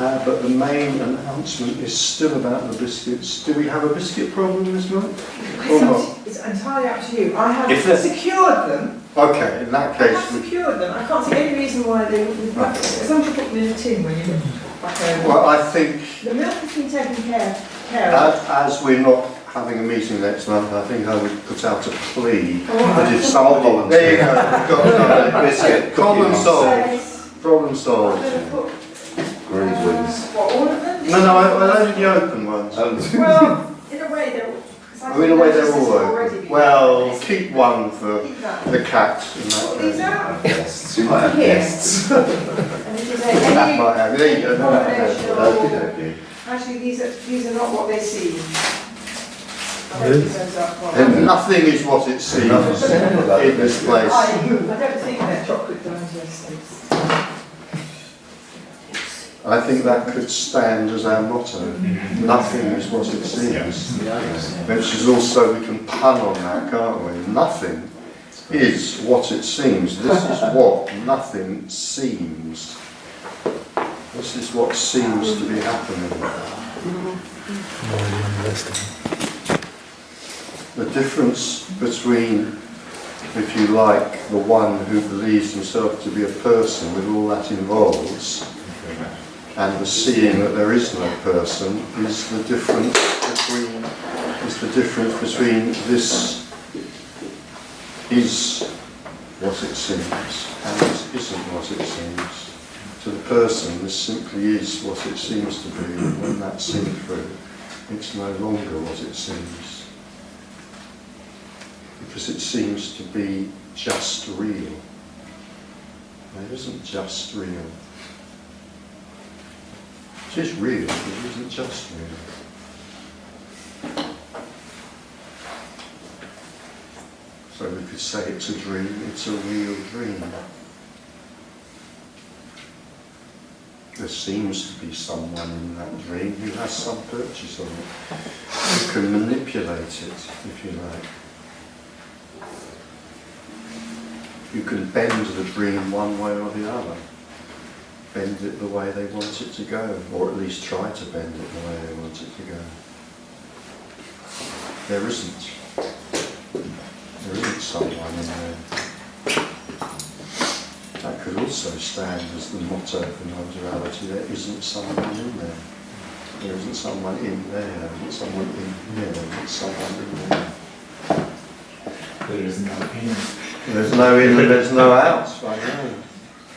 but the main announcement is still about the biscuits. Do we have a biscuit problem this month? Or not? It's entirely up to you. I have secured them. Okay, in that I case... have secured them. I can't see any reason why they wouldn't be as long as you put them in a tin when you look back over. Well, I think... The milk has been taken care of. As we're not having a meeting next month, I think I would put out a plea that if someone... There you go, we've got biscuit. Problem solved. Problem solved. What, all of them? No, I only the open ones. Well, in a way they're... In a way they're all open. Well, keep one for the cat. In that These are. Yes, you might have guests. And this is that might have. There you go. Okay. Actually, these are not what they seem. Nothing is what it seems in this place. I don't think they're chocolate digestive. I think that could stand as our motto. Nothing is what it seems. Which is also, we can pun on that, can't we? Nothing is what it seems. This is what nothing seems. This is what seems to be happening. The difference between, if you like, the one who believes himself to be a person with all that involves, and the seeing that there is no person, is the difference between this is what it seems and this isn't what it seems. To the person, this simply is what it seems to be, and when that's seen through, it's no longer what it seems. Because it seems to be just real. It isn't just real. It is real, but it isn't just real. So we could say it's a dream, it's a real dream. There seems to be someone in that dream who has some purchase on it, who can manipulate it, if you like. You can bend the dream one way or the other. Bend it the way they want it to go, or at least try to bend it the way they want it to go. There isn't someone in there. That could also stand as the motto for non-duality. There isn't someone in there. There isn't someone in there. There isn't someone in here. There isn't someone in there. There is no in. There's no in and there's no out.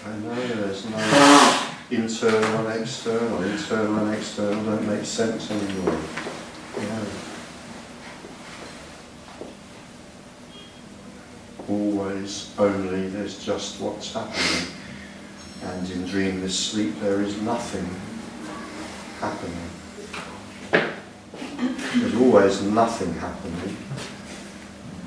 I know there's no internal and external. Internal and external don't make sense anymore. Yeah. Always, only, there's just what's happening. And in dreamless sleep there is nothing happening. There's always nothing happening.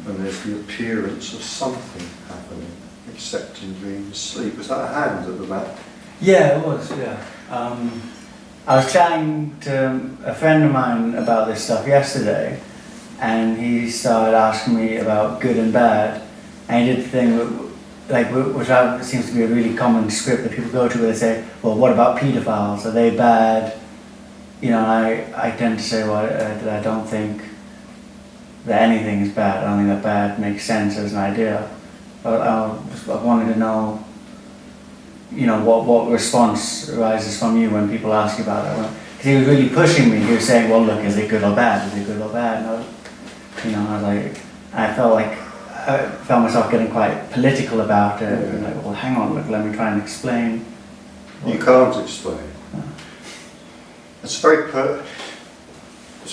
And there's the appearance of something happening, except in dreamless sleep. Was that a hand at the back? Yeah, it was, yeah. I was chatting to a friend of mine about this stuff yesterday, and he started asking me about good and bad, and he did the thing, which seems to be a really common script that people go to, where they say, well, what about paedophiles? Are they bad? You know, I tend to say, well, that I don't think that anything is bad. I don't think that bad makes sense as an idea. But I wanted to know, you know, what response arises from you when people ask you about that. Because he was really pushing me. He was saying, well, look, is it good or bad? Is it good or bad? And I felt myself getting quite political about it. Yeah. Like, well, hang on, look, let me try and explain. You can't explain. It's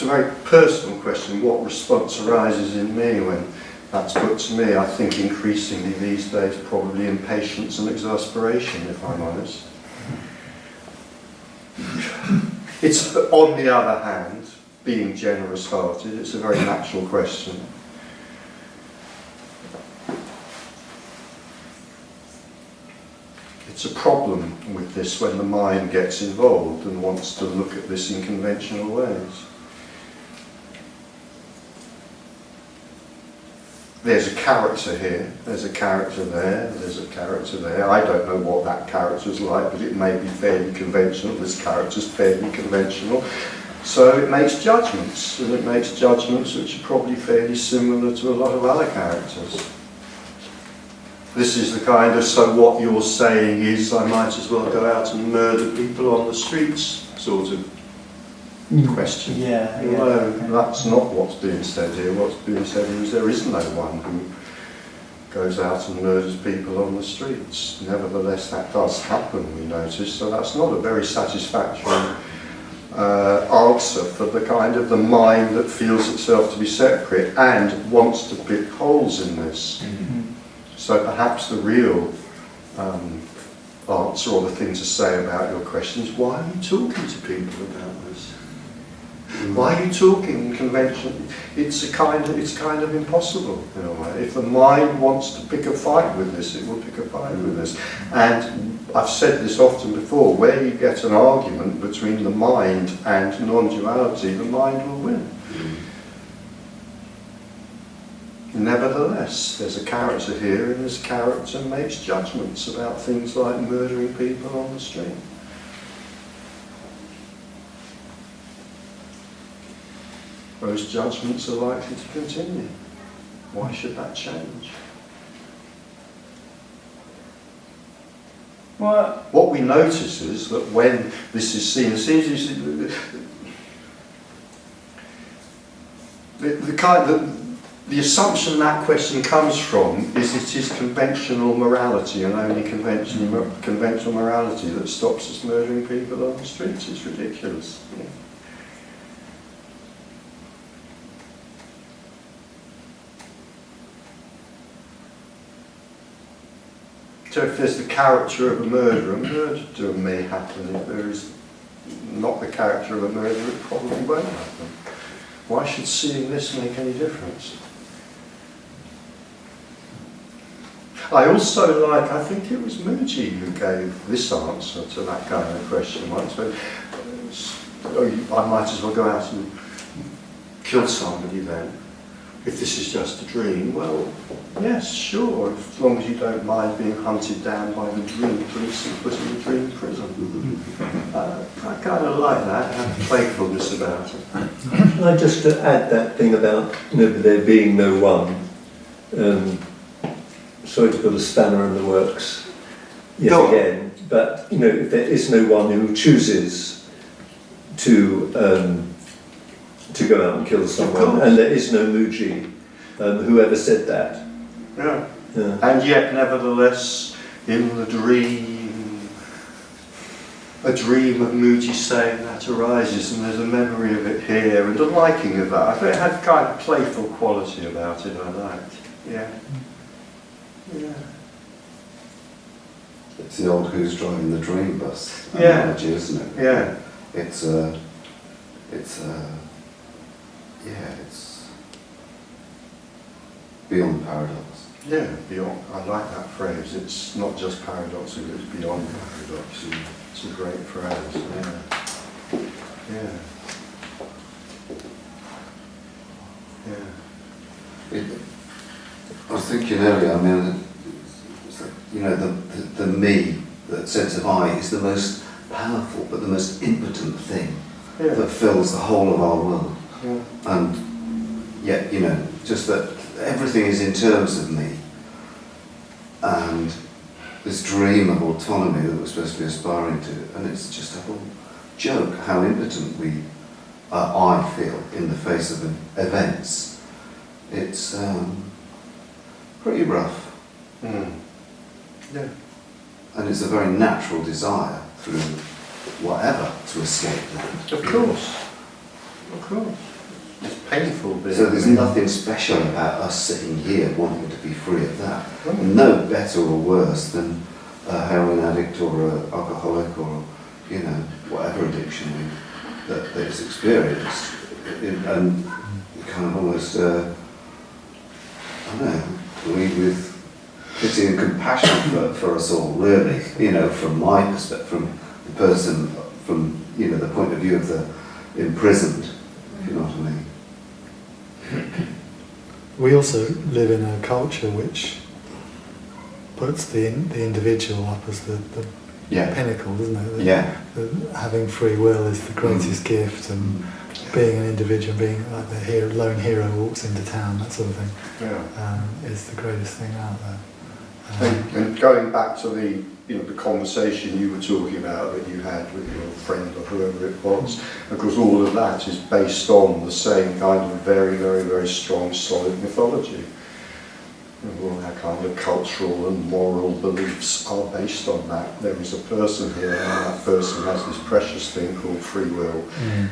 a very personal question. What response arises in me when that's put to me? I think increasingly these days probably impatience and exasperation, if I'm honest. It's, on the other hand, being generous-hearted, it's a very natural question. It's a problem with this when the mind gets involved and wants to look at this in conventional ways. there's a character here, there's a character there, there's a character there. I don't know what that character's like, but it may be fairly conventional. This character's fairly conventional. So it makes judgments, and it makes judgments which are probably fairly similar to a lot of other characters. This is the kind of, so what you're saying is I might as well go out and murder people on the streets sort of question. Yeah, yeah. No, that's not what's being said here. What's being said is there is no one who goes out and murders people on the streets. Nevertheless, that does happen, we notice, so that's not a very satisfactory answer for the kind of the mind that feels itself to be separate and wants to pick holes in this. Mm-hmm. So perhaps the real answer or the thing to say about your question is, why are you talking to people about this? Why are you talking conventionally? It's kind of impossible in a way. If the mind wants to pick a fight with this, it will pick a fight with this. And I've said this often before, where you get an argument between the mind and non-duality, the mind will win. Nevertheless, there's a character here, and this character makes judgments about things like murdering people on the street. Those judgments are likely to continue. Why should that change? What we notice is that when this is seen, the assumption that question comes from is it is conventional morality and only conventional morality that stops us murdering people on the streets. It's ridiculous. Yeah. So if there's the character of a murderer may happen. If there is not the character of a murderer, it probably won't happen. Why should seeing this make any difference? I also like, I think it was Muji who gave this answer to that kind of question once, but I might as well go out and kill somebody then, if this is just a dream. Well, yes, sure, as long as you don't mind being hunted down by the dream police and put in the dream prison. I kind of like that, have playfulness about it. I just add that thing about there being no one. Sorry to put a spanner in the works yet again, but if there is no one who chooses to go out and kill someone, and there is no Muji, whoever said that. Yeah. And yet, nevertheless, in the dream, a dream of Muji saying that arises, and there's a memory of it here, and a liking of that. I think it had kind of playful quality about it, I liked. Yeah. Yeah. It's the old who's driving the dream bus analogy, isn't it? Yeah. It's beyond paradox. Yeah, beyond. I like that phrase. It's not just paradoxical, it's beyond paradox. It's a great phrase. Yeah. Yeah. Yeah. I was thinking earlier, I mean, the me, that sense of I, is the most powerful but the most impotent thing that fills the whole of our world. Yeah. And yet, just that everything is in terms of me. And this dream of autonomy that we're supposed to be aspiring to, and it's just a whole joke how impotent I feel in the face of events. It's pretty rough. Mm. Yeah. And it's a very natural desire through whatever to escape that. Of course. Of course. It's painful. So there's nothing special about us sitting here wanting to be free of that. No better or worse than a heroin addict or an alcoholic or whatever addiction that is experienced. And kind of almost, lead with pity and compassion for us all, really. From my perspective, from the person, from the point of view of the imprisoned, if you know what I mean. we also live in a culture which puts the individual up as the Yeah. pinnacle, doesn't it? Yeah. Having free will is the greatest gift, and being an individual, being like the lone hero walks into town, that sort of thing, is the greatest thing out there. And going back to the conversation you were talking about that you had with your friend or whoever it was, because all of that is based on the same kind of very, very, very strong, solid mythology. All our kind of cultural and moral beliefs are based on that. There is a person here, and that person has this precious thing called free will,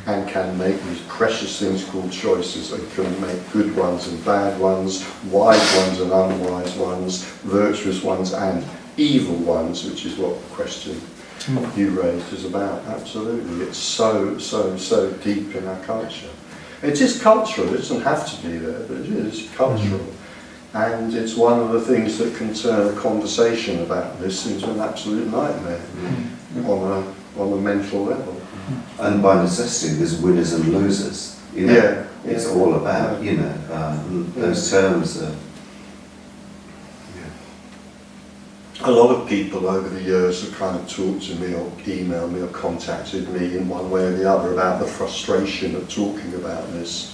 and can make these precious things called choices, and can make good ones and bad ones, wise ones and unwise ones, virtuous ones and evil ones, which is what the question you raised is about. Absolutely, it's so deep in our culture. It is cultural. It doesn't have to be there, but it is cultural. And it's one of the things that can turn a conversation about this into an absolute nightmare on a mental level. And by necessity, there's winners and losers. You know, it's all about those terms. A lot of people over the years have kind of talked to me or emailed me or contacted me in one way or the other about the frustration of talking about this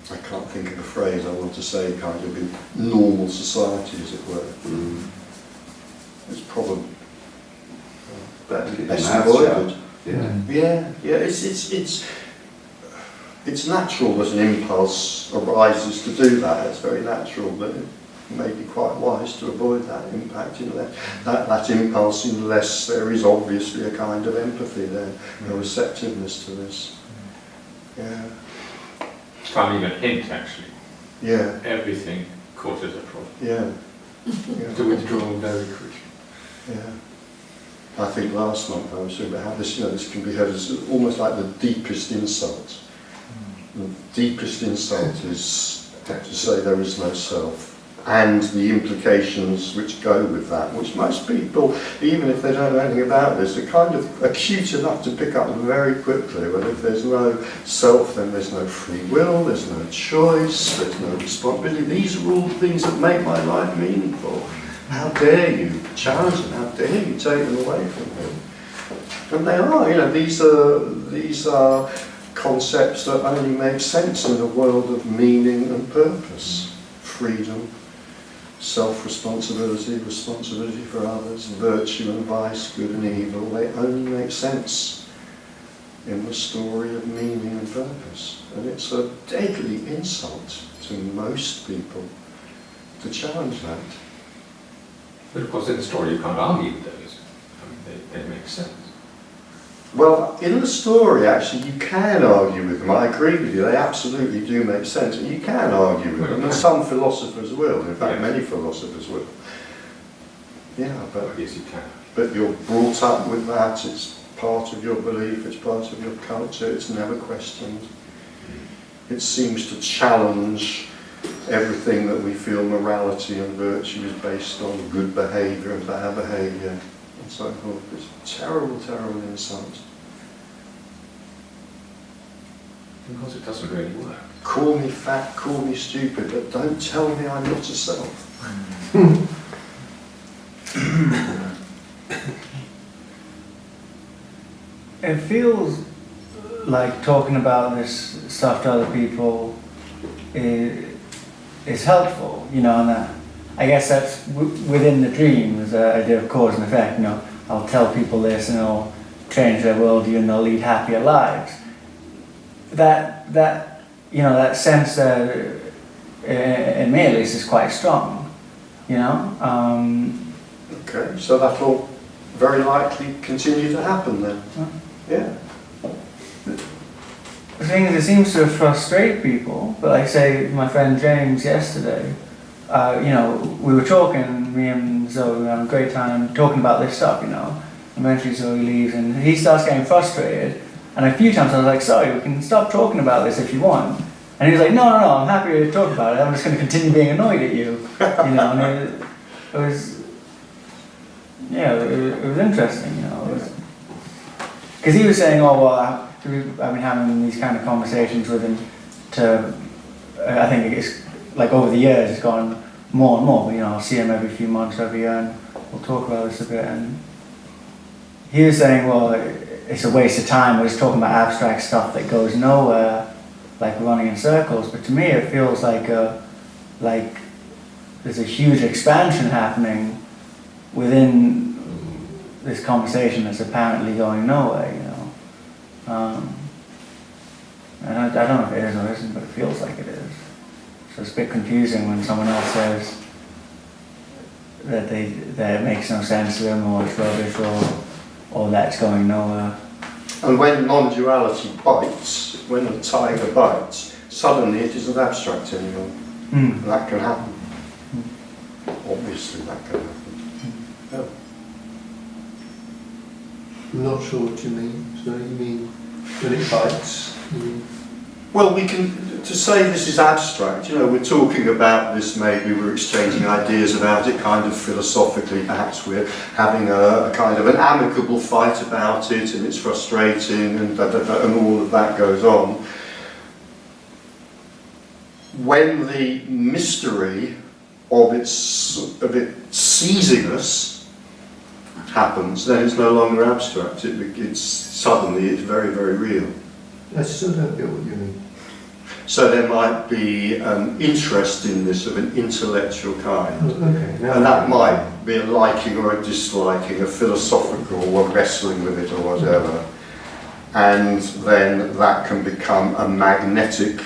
I can't think of a phrase I want to say, kind of in normal society, as it were. It's probably best avoided. It's natural that an impulse arises to do that. It's very natural, but it may be quite wise to avoid that impact, that impulse, unless there is obviously a kind of empathy there, a receptiveness to this. Can't even hint, actually. Everything causes a problem. To withdraw very quickly. I think last month I was talking about how this can be heard as almost like the deepest insult. The deepest insult is to say there is no self, and the implications which go with that, which most people, even if they don't know anything about this, are kind of acute enough to pick up very quickly. Well, if there's no self, then there's no free will, there's no choice, there's no responsibility. These are all the things that make my life meaningful. How dare you challenge them? How dare you take them away from me? And they are, these are concepts that only make sense in a world of meaning and purpose, freedom, self-responsibility, responsibility for others, virtue and vice, good and evil. They only make sense in the story of meaning and purpose. And it's a deadly insult to most people to challenge that. But of course in the story you can't argue with those. I mean, they make sense. Well, in the story, actually, you can argue with them. I agree with you, they absolutely do make sense. And you can argue with them, and some philosophers will. In fact, many philosophers will. But yes, you can. But you're brought up with that, it's part of your belief, it's part of your culture, it's never questioned. It seems to challenge everything that we feel morality and virtue is based on, good behaviour and bad behaviour. And so forth. It's a terrible, terrible insult. Because it doesn't really work. Call me fat, call me stupid, but don't tell me I'm not a self. It feels like talking about this stuff to other people is helpful, and that. I guess that's within the dream, is the idea of cause and effect. I'll tell people this and it'll change their worldview and they'll lead happier lives. That sense in me at least is quite strong, Okay, so that will very likely continue to happen then. The thing is, it seems to frustrate people, but like say my friend James yesterday, we were talking, me and Zoe, we were having a great time talking about this stuff, Eventually Zoe leaves and he starts getting frustrated. And a few times I was like, sorry, we can stop talking about this if you want. And he was like, no, I'm happy to talk about it. I'm just going to continue being annoyed at you. And it was interesting, Because he was saying, I've been having these kind of conversations with him to, I think it's like over the years it's gone more and more, but you know, I'll see him every few months, every year, and we'll talk about this a bit. And he was saying, well, it's a waste of time, we're just talking about abstract stuff that goes nowhere, like running in circles. But to me it feels like there's a huge expansion happening within this conversation that's apparently going nowhere, you know. And I don't know if it is or isn't, but it feels like it is. So it's a bit confusing when someone else says that it makes no sense to them, or it's rubbish, or that it's going nowhere. And when non-duality bites, when the tiger bites, suddenly it isn't abstract anymore. Mm. That can happen. Obviously that can happen. Yeah. I'm not sure what you mean. So you mean when it bites? Well, we can, to say this is abstract, you know, we're talking about this, maybe we're exchanging ideas about it kind of philosophically, perhaps we're having a kind of an amicable fight about it, and it's frustrating, and and all of that goes on. When the mystery of it seizing us happens, then it's no longer abstract, suddenly it's very, very real. I still don't get what you mean. So there might be an interest in this of an intellectual kind. Okay. And that might be a liking or a disliking, a philosophical or wrestling with it or whatever. And then that can become a magnetic,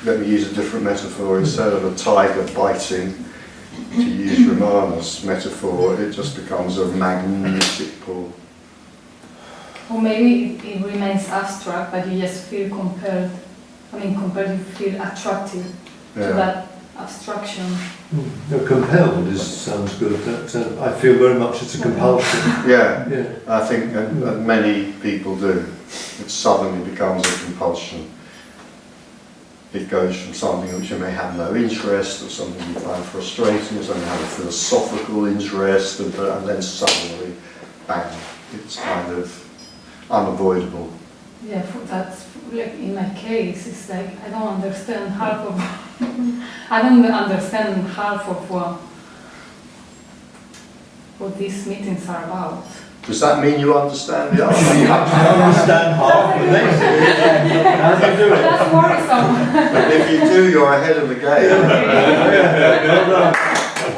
let me use a different metaphor, instead of a tiger biting, to use Ramana's metaphor, it just becomes a magnetic pull. Or maybe it remains abstract, but you just feel compelled, you feel attracted to that abstraction. No, compelled sounds good. I feel very much it's a compulsion. Yeah, Yeah. I think many people do. It suddenly becomes a compulsion. It goes from something which you may have no interest, or something you find frustrating, or something you have a philosophical interest, and then suddenly, bang, it's kind of unavoidable. Yeah, that's like in my case, it's like I don't understand half of what these meetings are about. Does that mean you understand the other? I understand half of it. How do you do it? That's worrisome. If you do, you're ahead of the game.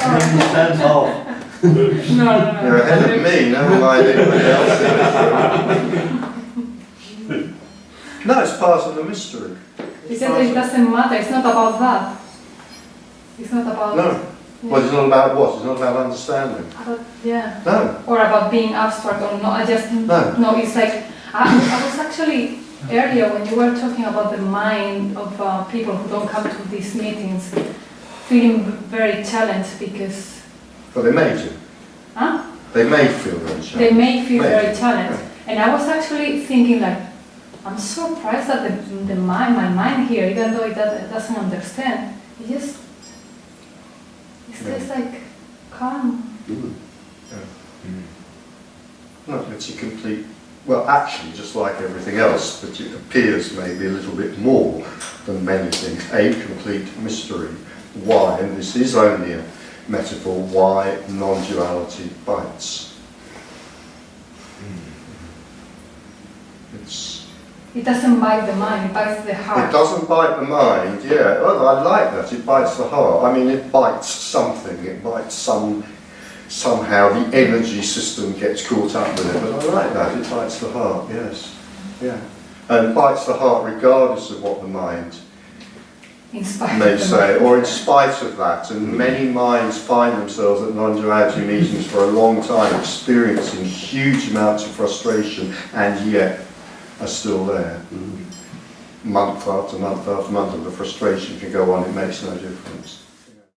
Understand half. No. You're ahead of me, never mind anybody else. No, it's part of the mystery. He said it doesn't matter, it's not about that. It's not about... No. Well, it's not about what? It's not about understanding. Yeah. No. Or about being abstract or not. I just... No, it's like... I was actually... Earlier, when you were talking about the mind of people who don't come to these meetings, feeling very challenged because... But they may do. Huh? They may feel very challenged. They may feel very challenged. And I was actually thinking like, I'm surprised that my mind here, even though it doesn't understand, it just stays like calm. No, it's a complete, well actually just like everything else, but it appears maybe a little bit more than many things, a complete mystery. Why, and this is only a metaphor, why non-duality bites. It doesn't bite the mind, it bites the heart. It doesn't bite the mind, yeah. Well, I like that, it bites the heart. I mean, it bites something, it bites somehow the energy system gets caught up with it, but I like that, it bites the heart, yes. Yeah. And bites the heart regardless of what the mind may say, or in spite of that. And many minds find themselves at non-duality meetings for a long time, experiencing huge amounts of frustration, and yet are still there. Month after month after month, and the frustration can go on, it makes no difference.